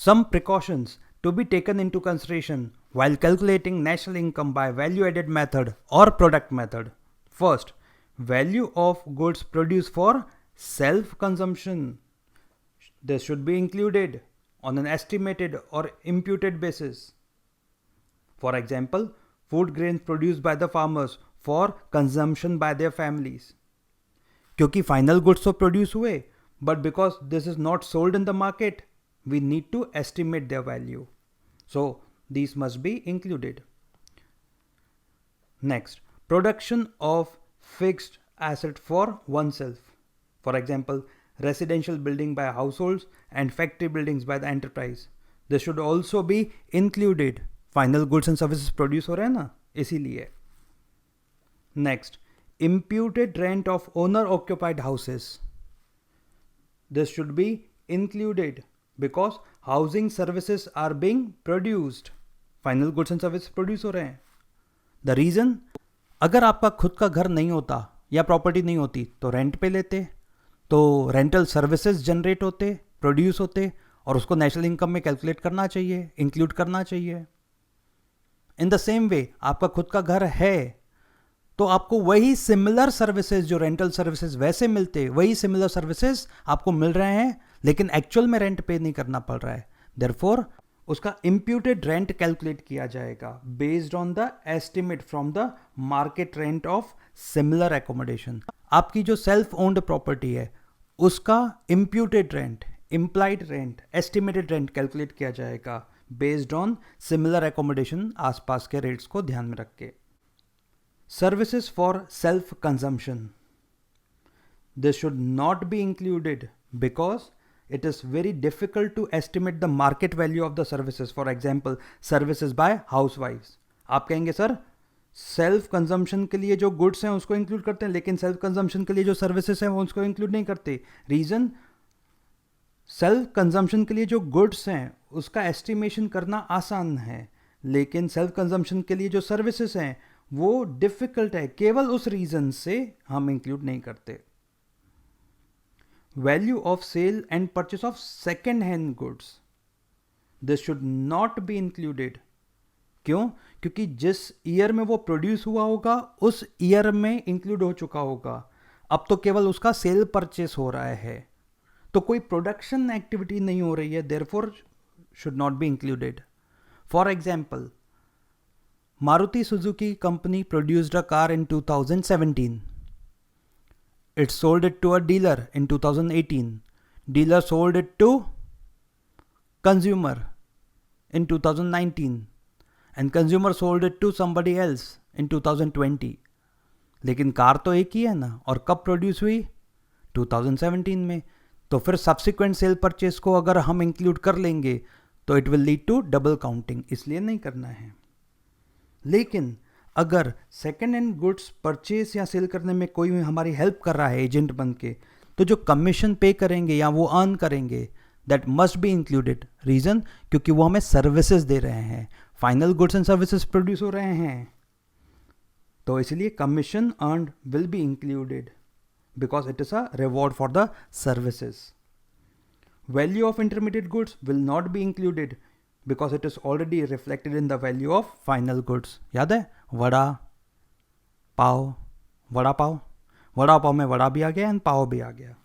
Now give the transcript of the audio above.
Some precautions to be taken into consideration while calculating national income by value added method or product method. First, value of goods produced for self consumption. This should be included on an estimated or imputed basis. For example, food grains produced by the farmers for consumption by their families. क्योंकि final goods तो produce हुए, but because this is not sold in the market, we need to estimate their value. So these must be included. Next, production of fixed asset for oneself. For example, residential building by households and factory buildings by the enterprise. This should also be included. Final goods and services produce हो रहे हैं ना, इसीलिए. Next, imputed rent of owner occupied houses. This should be included because housing services are being produced. Final goods and services produce हो रहे हैं. The reason, अगर आपका खुद का घर नहीं होता या प्रॉपर्टी नहीं होती तो रेंट पे लेते, तो रेंटल सर्विसेज जनरेट होते, प्रोड्यूस होते, और उसको नेशनल इनकम में कैलकुलेट करना चाहिए, इंक्लूड करना चाहिए. इन द सेम वे, आपका खुद का घर है तो आपको वही सिमिलर सर्विसेज जो रेंटल सर्विसेज वैसे मिलते, वही सिमिलर सर्विसेज आपको मिल रहे हैं, लेकिन एक्चुअल में रेंट पे नहीं करना पड़ रहा है. देयरफॉर उसका इम्प्यूटेड रेंट कैलकुलेट किया जाएगा based on the estimate from the market rent of similar accommodation. आपकी जो सेल्फ ओन्ड प्रॉपर्टी है उसका imputed rent, implied rent, estimated rent calculate किया जाएगा बेस्ड ऑन सिमिलर एकोमोडेशन, आसपास के रेट्स को ध्यान में रख के. Services for self-consumption. This should not be included because it is very difficult to estimate the market value of the services. For example, services by housewives. आप कहेंगे sir self consumption के लिए जो गुड्स हैं उसको इंक्लूड करते हैं, लेकिन सेल्फ कंजम्पशन के लिए जो सर्विसेज हैं वो उसको इंक्लूड नहीं करते. रीजन, सेल्फ कंजम्पशन के लिए जो गुड्स हैं उसका एस्टिमेशन करना आसान है, लेकिन सेल्फ कंजम्पशन के लिए जो सर्विसेज हैं वो डिफिकल्ट है. केवल उस रीजन से हम इंक्लूड नहीं करते. Value of sale and purchase of second hand goods. This should not be included. क्यों? क्योंकि जिस ईयर में वो प्रोड्यूस हुआ होगा उस ईयर में इंक्लूड हो चुका होगा. अब तो केवल उसका सेल परचेस हो रहा है, तो कोई प्रोडक्शन एक्टिविटी नहीं हो रही है. Therefore should not be included. For example, Maruti Suzuki company produced a car in 2017. It sold it to a dealer in 2018. Dealer sold it to consumer in 2019. And consumer sold it to somebody else in 2020. लेकिन car तो एक ही है ना, और कब produce हुई? 2017 में. तो फिर सब्सिक्वेंट सेल परचेस को अगर हम इंक्लूड कर लेंगे तो it will lead to double counting, इसलिए नहीं करना है. लेकिन अगर सेकेंड हैंड गुड्स परचेस या सेल करने में कोई हमारी हेल्प कर रहा है एजेंट बन के, तो जो कमीशन पे करेंगे या वो अर्न करेंगे that must be included. Reason, क्योंकि वो हमें सर्विसेज दे रहे हैं, final goods and services produce हो रहे हैं, तो इसलिए commission earned will be included because it is a reward for the services. Value of intermediate goods will not be included because it is already reflected in the value of final goods. याद है वड़ा पाव, वड़ा पाव, वड़ा पाव में वड़ा भी आ गया and पाव भी आ गया.